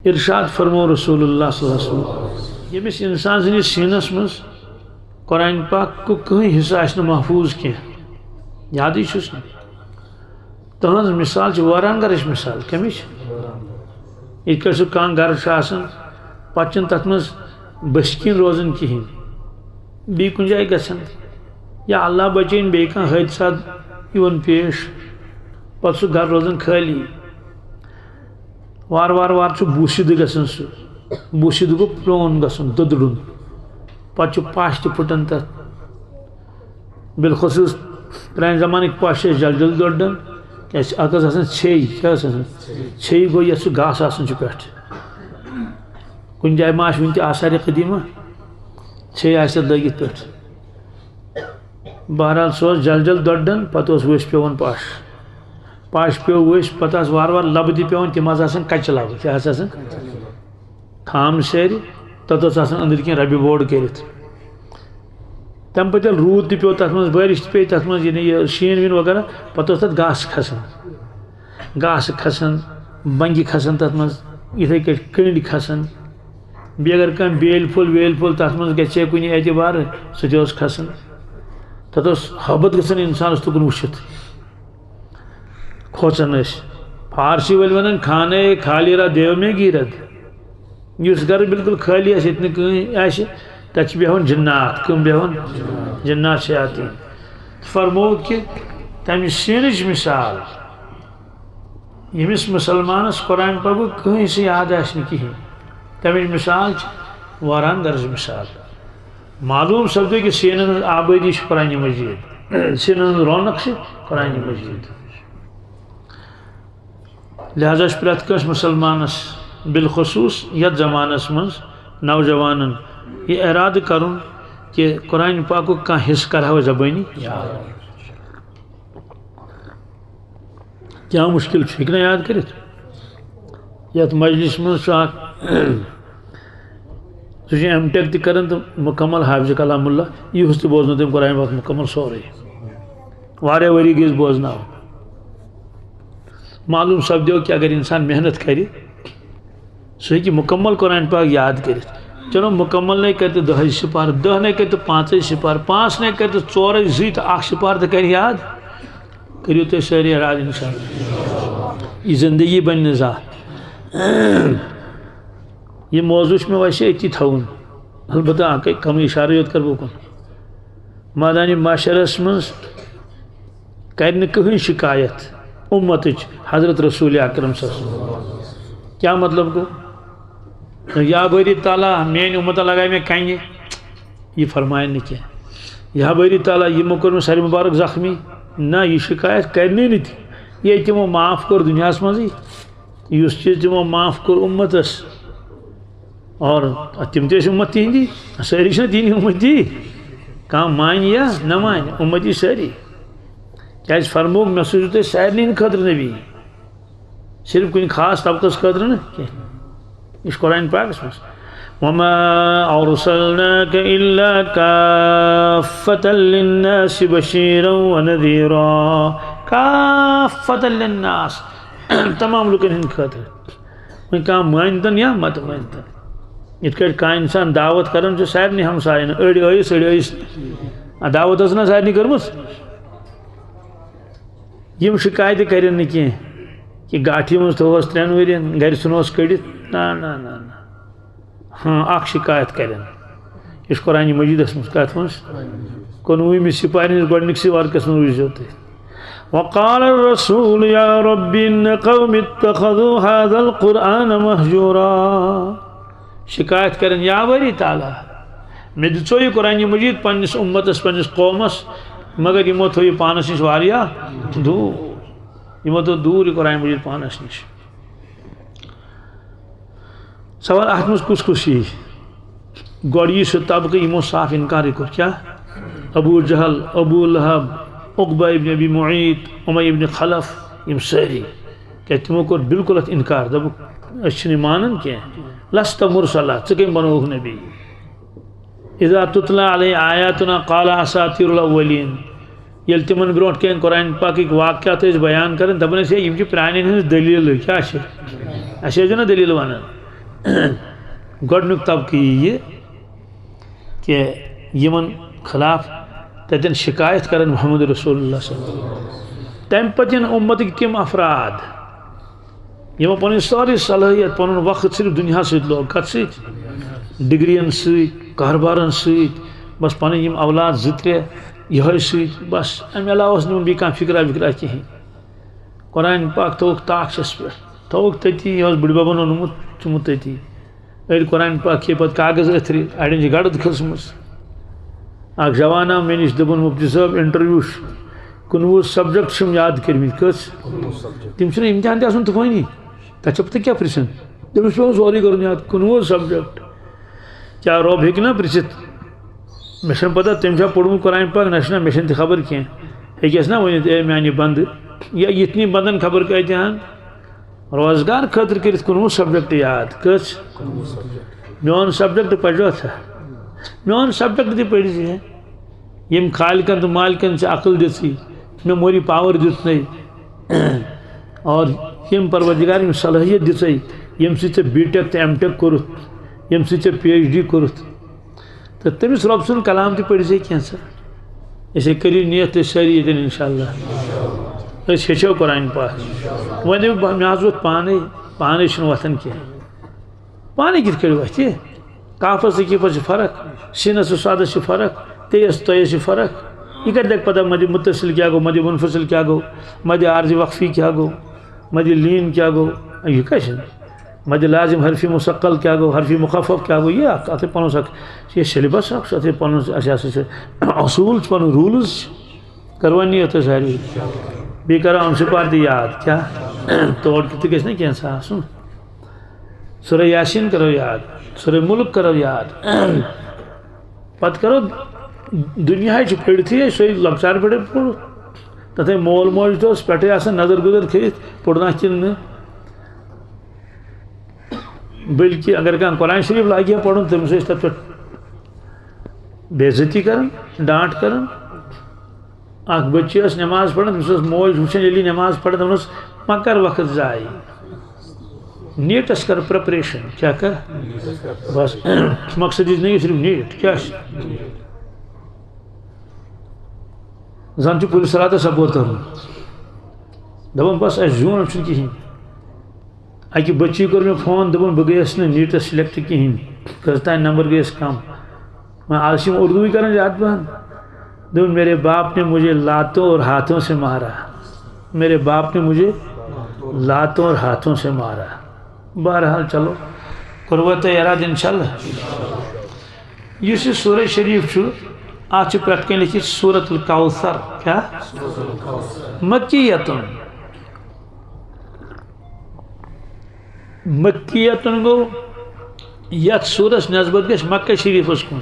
ارشاد فرمو رسول اللہ صلی اللہ علیہ وسلم یمس انسان سنس سینس مز قرآن پاک کو کہیں حصہ آسن محفوظ کی یادی چھس نا تہذ مثال چھ واران گرش مثال کمچ یہ سو کان گر پتہ تر مز بشکین روزان کہین بی کن جائے گھن یا اللہ بچین بی کان حادثات یون پیش پتہ سو گر روزان خالی وار وار وار بوشید گھن سہ بوشید گو پرون گھن ددڑن پتہ پاش تہ پھٹان تر بالخصوص پران زمانک پاش جل جل دوڑان اتھ آسان چھئی کیا چھئی گو یت سہ گاس آسان پٮ۪ٹھ کن جائے ما ون تہ آثار قدیمہ چھئی آسہِ لگت پٮ۪ٹھ بہرحال سہ جل جل دوڑان پتہ ؤسۍ پیوان پاش پیو ؤسۍ پتہ وار وار لبہٕ تہ پیوان تم آسان کچہ لبہٕ کیا آسان خام سیرِ تتھ آسان أنٛدرۍ کِنۍ ربہِ بوڑ کٔرِتھ تم پتہ روٗد تہ پیو تتھ منٛز بارش تہ پے تتھ منٛز یہ شیٖن ویٖن وغیرہ پتہ اوس تتھ گاسہٕ کھسان بنگہِ کھسان تتھ منٛز یِتھے کٔٹھۍ کنڈۍ کھسان بیٚیہِ اگر کانٛہہ بیل پھوٚل تتھ منٛز گژھِ ہے کُنہِ اعتبار سُہ تہِ اوس کھسان تتھ اوس حٲبت گژھان انسانس تُکُن وٕچھِتھ کھوژان ٲسۍ فارسی وٲلۍ ونان کھانے خالی رہا دیو میں گیرد یُس گھر بالکل خالی آسہِ ییٚتہِ نہٕ کٕہٕنۍ آسہِ تتہِ چھِ بیٚہوان جنات کٕم بیٚہوان جنات شیاطیٖن فرموو کہِ تمہِ سیٖنٕچ مثال ییٚمِس مُسلمانس قرآن پاکُک کٕہٕنۍ سُہ یاد آسہِ نہٕ کِہیٖنۍ تمِچ مثال چھِ واران گرٕچ مثال معلوم سپدو کہ سینن ہٕنٛز آبٲدی چھِ قرآنِ مجیٖد سینن ہٕنٛز رونق چھِ قرآنِ مجیٖد لہذا چھُ پرٛٮ۪تھ کٲنٛسہِ مُسلمانس بالخصوص یتھ زمانس منٛز نوجوانن یہ ارادہ کرن کہ قرآن پاکُک کانٛہہ حصہٕ کرہو زبٲنی یاد کیا مشکل ہیٚکہِ نا یاد کٔرِتھ یتھ مجلس منٛز چھُ اکھ سُہ چھُ ایم ٹیک تہِ کران تہٕ مکمل حافظ کلام اللہ یِہُس تہِ بوزنو تٔمۍ قرآن پاک مکمل سورُے واریاہ ؤری گٔیِس بوزناوان معلوم سپدیو کہ اگر انسان محنت کرِ سُہ ہیٚکہِ مکمل قرآن پاک یاد کٔرِتھ چلو مکمل نہیں کرتے 10 سپار 10 نہیں کرتے 5 سپار 5 نہیں کرتے 4 2 تو 1 سپار تو کر یاد کریو تو ساری اراد انشاءاللہ یہ زندگی بن نزا یہ موضوع میں ویسے اتی تھون البتہ آکے کم اشارہ یوت کر بکن مادانی معاشرس منز کرنے کہیں شکایت امتچ حضرت رسول اکرم صلی اللہ علیہ وسلم کیا مطلب کو یا باری تعالیٰ میری امت لگائی میں کہیں یہ فرمائے نہیں کیا یا باری تعالیٰ یہ مکر میں ساری مبارک زخمی نہ یہ شکایت کرنی نہیں تھی یہ تمو معاف کر دنیا مزی اس چیز تمو معاف کر امتس اور تم تیس امت تہندی ساری چھنا تہندی امت دی کام مان یا نہ مان امتی ساری کیا فرمو میں سوچتے سارنی خاطر نبی صرف کن خاص طبقس خاطر نا اس قرآن پاک اس میں وَمَا أَرْسَلْنَاكَ إِلَّا كَافَّةً لِلنَّاسِ بَشِيرًا وَنَذِيرًا كَافَّةً لِلنَّاسِ تمام لوگن ہند خاطر وہی کام مانتن یا مت مانتن ات کر کا انسان دعوت کرن جو سارنی ہمسائن اڑی ایس دعوت نا سارنی کرمس یم شکایت کرن نہ کی کہ گاٹھی مز تھوس 3 ورین گھر سنوس کڑت نا ہاں اخ شکایت کرن اس قرآن مجید اس کت مز 19 سپارہ گۄڈنِکسٕے ورقس منٛز وٕچھزیو تُہۍ وقال الرسول يا رب ان قوم اتخذوا هذا القرآن مهجورا شکایت کرن یا باری تعالیٰ میں دِژو یہ قرآن مجید پنس امتس پنس قومس مگر یمو تھو یہ پانس نش واریاہ دور یمو تو دور یہ قرآن مجید پانس نش سوال ات مز کس کس یہ گۄڈٕ یہ سہ طبقہ یمو صاف انکار کور کیا ابو جہل ابو لہب عقبہ ابن ابی معیط امیہ ابن خلف یم ساری کیا تمو کور بالکل ات انکار دپک اس چھنہ مانن کی لست مرسلا ژٕ کٔمۍ بنووُکھ نبی اذا تتلى علیہ آیاتنا قال اساطیر الاولین یل تمن برونٹ کین قرآن پاکک واقعات بیان کرن دپان یم چھ پرانین ہنز دلیل کیا چھ اسی جو نا دلیل ونان گۄڈنیُک طبقہٕ یہ کہ یمن خلاف تتن شکایت کرن محمد رسول اللہ صلی اللہ علیہ وسلم تمہ پتہ امتک تم افراد یمو پن ساری صلاحیت پن وقت صرف دنیا ست لوگ کت ست ڈگرین ست کاربارن ست بس پن یم اولاد زٕ ترٛےٚ یہے ست بس امہ علاوہ اس نمن بیٚیہِ کانٛہہ فکرا وکرا کہین قرآن پاک تھوک تاخچس پہ تھوک تتی یہ بڑ ببن اونمت ثمت تتی اڑ قرآن پاک کھے پتہ کاغذ اتھر اڑین گڑد کھسمس اخ جوان آو مے نش دپن مفتی صاحب انٹرویو 19 سبجیکٹ چھم یاد کرمت کس تم چھ امتحان تہ آسن طوفانی تتھ چھ پتہ کیا پرژھن تمس پیوان سورُے کرُن یاد 19 سبجیکٹ کیا رب ہیٚکہِ نا پرژھِتھ مےٚ چھنہٕ پتہ تٔمۍ چھا پوٚرمُت قرآن پاک نہ چھنا مےٚ چھنہٕ تہِ خبر کینٛہہ ہیٚکٮ۪س نا ؤنِتھ اے میانہِ بندٕ یا یتنی بندن خبر کتہِ ہن روزگار خاطر کرتھ 19 سبجیکٹ یاد کس میون سبجیکٹ پڑھو تھا میون سبجیکٹ تہ پڑھ زِ یم خالقن تو مالکن سے عقل دژی میموری پاور دیت اور یم پروردگار یم صلاحیت دژے یم سی بی ٹیک تو ایم ٹیک کورت یم سی پی ایچ ڈی کورت تو تمس رب سن کلام تہ پڑھ زِ کینسا اسے کری نیت ساری یتن انشاءاللہ اس ہیچو قرآن پاک ون مے حظ ووت پانے چھ وتھان کی پانے کت کڑ وتھ کافس کیفس فرق سینس سادس فرق تیس تیس فرق یہ کتہ لگ پتہ مد متصل کیا گو مد منفصل کیا گو مد عارضی وقفی کیا گو مد لین کیا گو یہ کش مد لازم حرفی مستقل کیا گو حرفی مخفف کیا گو یہ ات پن سک یہ سلیبس ات پن اصول پن رولز کروانی ات ساری بیٚیہِ کرو ہم سپار تہ یاد کیا توڑ تہ گژھِ نا کینٛژھا آسُن سورہ یاسین کرو یاد سورہ ملک کرو یاد پتہ کرو دنیا پڑھتھی سوی لکچار پہ پوڑ تتھے مول موج تو پٹھے آسان نظر گزر کھیت پڑھنا کن بلکہ اگر کان قرآن شریف لاگیا پڑھن تمس تر پہ بے عزتی کرن ڈانٹ کرن اخ بچی اس نماز پڑھن تمس موج وچھن یلی نماز پڑھن تمس مکر وقت ضائع نیٹس کر پریپریشن کیا کر بس مقصد نہیں صرف نیٹ کیا زن پولیس رات سپورٹ کر دپان بس اس زون کہین اکہ بچی کور مے فون دپان بہ گیس نا نیٹس سلیکٹ کہین کٔژتانۍ نمبر گیس کم میں آج اردو ہی کرن زیادہ پہن دپان میرے باپ نے مجھے لاتوں اور ہاتھوں سے مارا میرے باپ نے مجھے لاتوں اور ہاتھوں سے مارا بہرحال چلو قربت اراد انشاءاللہ اس سورہ شریف آج پریت کن لکھت سورۃ الکوثر کیا مکیتن مکیتن گو یت سورس نسبت گژھِ مکہ شریفس کن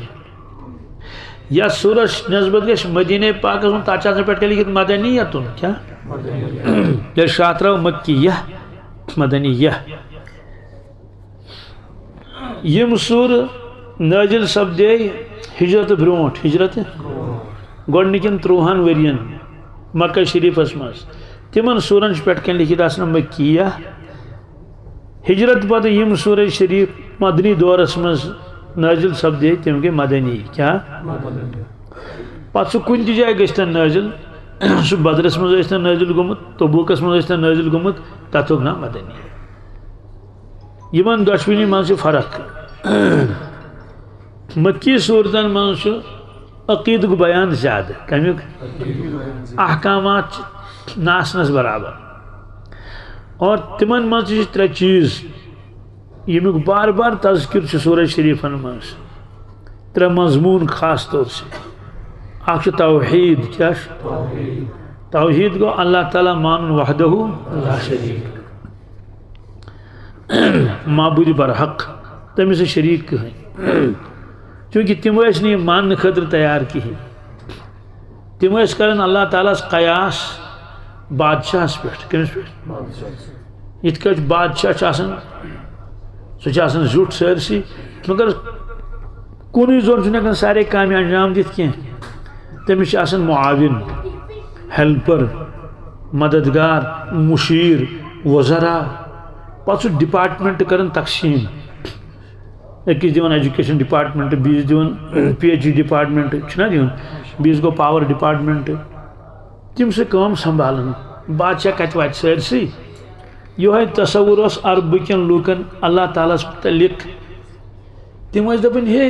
یت سورس نسبت گژھِ مدینہ پاکس کن تتھ چھِ پٮ۪ٹھ کن لکھت مدنیتن کیا ییٚلہِ شاطرو مکیہ مدنیہ یم سور نازل سپدے ہجرت برونٹ ہجرت گۄڈنِکٮ۪ن 30 ورین مکہ شریفس مز تمن سورن پٮ۪ٹھ کن لکھت آسان مکیہ ہجرت پتہ یم سورہ شریف مدنی دورس مز نازل سپدے تم گئی مدنی کیا پتہ سہ کن تہ جائے گژھتن نازل سہ بدرس مز ٲسۍتن نازل گوٚمُت تبوکس مز ٲسۍتن نازل گوٚمُت تتھ ہوٚک ناو مدنی یمن دۄشوٕنی منٛز چھِ فرق مکی صورتن منٛز چھُ عقیدُک بیان زیادٕ کمیُک احکامات ناسنس برابر اور تمن منٛز چھِ 3 چیٖز یمیُک بار بار تذکر چھُ سورہ شریفن منٛز 3 مضمون خاص طور سے اکھ چھُ توحید کیا توحید گو اللہ تعالیٰ مانن وحدہ لا شریک معبود برحق تمس شریک کہین چونکہ تم ٲسۍ نہٕ یہِ ماننہٕ خٲطرٕ تیار کہین تم ٲسۍ کران اللہ تعالیٰ قیاس بادشاہس پٮ۪ٹھ کٔمِس پٮ۪ٹھ یِتھ کٲٹھۍ بادشاہ چھُ آسان سُہ چھُ آسان زیُٹھ سٲرسٕے مگر کُنُے زوٚن چھُنہٕ ہٮ۪کان سارے کامہِ انجام دِتھ کینٛہہ تٔمِس چھُ آسان معاوِن ہیلپر مددگار مشیر وزراء پتہٕ سُہ ڈپارٹمنٹ کران تقسیم أكيد ديون education department بيز ديون PhD department چھنا ديون بيز گو power department تم سے کام سنبھالن بادشاہ کت وات سرسی یہ تصور اس عربکن لوکن اللہ تعالیٰ متعلق تم دپن ہے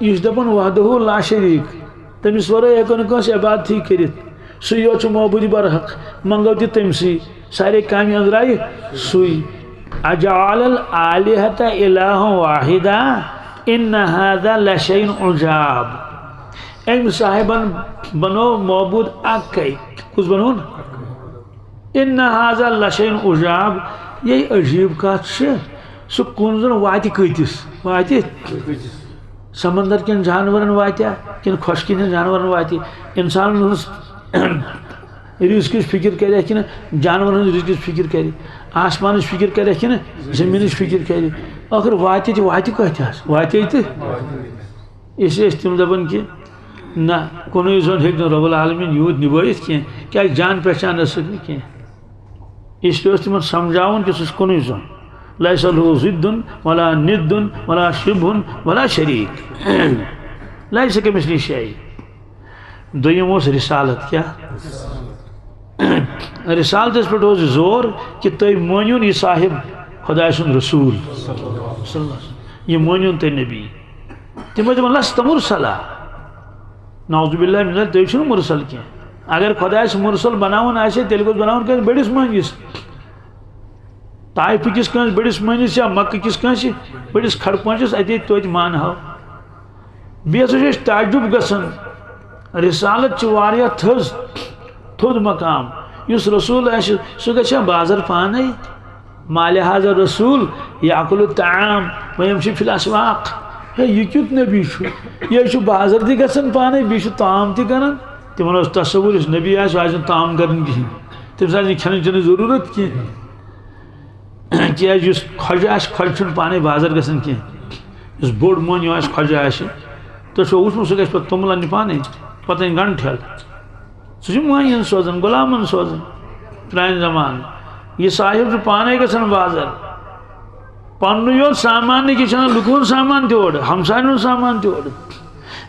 اس دپن وحدہ لا شریک تمس ورائے ہیکو نہ کانٛسہِ عبادت ہی کرت سُے یوت چھُ معبوٗدِ برحق منگو تہِ تٔمسٕے سارے کامہِ أنٛزرایہِ سُے اجعل الآلهة إلها واحدا ان هذا لشيء عجاب ام صاحبن بنو معبود اکے کس بنون ان هذا لشيء عجاب یہ عجیب کات چھ سو کنزن واتی کتس واتی سمندر کن جانورن واتی کن خشکی کن جانورن واتی انسان رزق کی فکر کرے کہ جانورن رزق کی فکر کرے آسمان فکر کرے کہ زمین فکر کرے اگر واتی تو واتی کتس واتی تو اس لیے تم دپن کہ نہ کنوی زون ہیک رب العالمین یوت نبائت کیا جان پہچان رسک کی اس لیے تمہیں سمجھاؤن کہ سس کنوی زون لیس له ضد ولا ند ولا شبه ولا شریک لیس کمثلہ شیء دویم اس رسالت کیا رسالت اس پر زور کہ تُہۍ مٲنِو یہ صاحب خدا سُنٛد رسول صلی اللہ علیہ وسلم یہ مٲنِو تُہۍ نبی تم دپان لست مرسلا نعوذ باللہ من ذلک تُہۍ چھِو مرسل کی اگر خدا مرسل بناون آسہِ تیٚلہِ گوٚژھ بناون کٲنٛسہِ بٔڑِس مٲنِس طائف کس کٲنٛسہِ بٔڑِس مٲنِس یا مکہ کس کٲنٛسہِ بٔڑِس کھڑ پٲنٛچس اتے توتہِ مانہو بیٚیہِ ہسا چھُ اَسہِ تعجب گژھان رسالت چھِ واریاہ تھوٚد مقام یُس رسول آسہِ سُہ گژھِ بازر پانے ما لہذا رسول یاکل الطعام ویمشی فی الاسواق ہے یہ کیُتھ نبی چھُ یہ چھُ بازر تہِ گژھان پانے بیٚیہِ چھُ تام تہِ کران تمن اوس تصور یُس نبی آسہِ آسہِ نہٕ تام کران کِہیٖنۍ تٔمِس آسہِ نہٕ کھٮ۪نٕچ چٮ۪نٕچ ضروٗرت کینٛہہ کیٛازِ یُس خۄجہِ آسہِ خۄجہِ چھُنہٕ پانے بازر گژھان کینٛہہ یُس بوٚڑ مۄہنیوٗ آسہِ خۄجہِ آسہِ تۄہہِ چھُو وٕچھمُت سُہ گژھِ پتہٕ توٚمُل اَننہِ پانے پتہٕ اَنہِ گنٛڈٕ ٹھیلہٕ سُہ چھُ مۄہنِین سوزان غلامن سوزان پرانہِ زمانہٕ یہ صاحب چھُ پانے گژھان بازر پننُے یوت سامان نہٕ کینٛہہ چھُ لُکہٕ ہُنٛد سامان تہِ اورٕ ہمساین ہُنٛد سامان تہِ اورٕ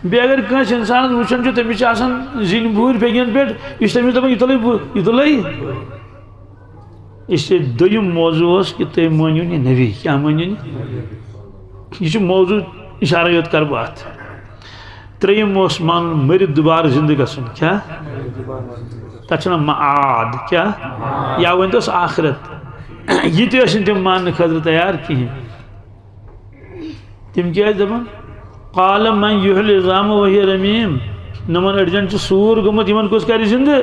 بیٚیہِ اگر کٲنٛسہِ اِنسانس وٕچھان چھُ تٔمِس چھِ آسان زِنۍ بوٗرۍ پھیٚکٮ۪ن پٮ۪ٹھ یہِ چھُ تٔمِس دپان یہِ تُلٕے اس لیے دوٚیِم موضوع اوس کہ تُہۍ مٲنِو یہِ نبی کیٛاہ مٲنِو یہِ چھُ موضوع اِشارے یوت کرٕ بہٕ اتھ ترٛیٚیِم اوس مانُن مٔرِتھ دُبارٕ زِندٕ گژھُن کیٛاہ تتھ چھُ ونان معاد کیٛاہ یا ؤنۍتوس آخرت یہ تہِ ٲسۍ نہٕ تِم ماننہٕ خٲطرٕ تیار کِہیٖنۍ تِم کیٛاہ ٲسۍ دپان قال من یحیی العظام وہی رمیم نمن أڑجن چھُ سوٗر گوٚمُت یِمن کُس کرِ زِندٕ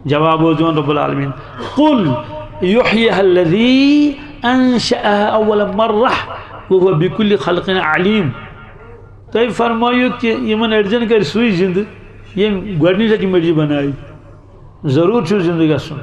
جواب اوس دِوان رب العالمین قل یحییہا الذی انشأہا اول مرہ وہو بکل خلق علیم تُہۍ فرمٲیِو کہ یِمن أڑجن کر سُے زِندٕ ییٚمۍ گۄڈنِچ لٹہِ یہِ مٔرجی بنایہِ ضروٗر چھُ زِندٕ گژھُن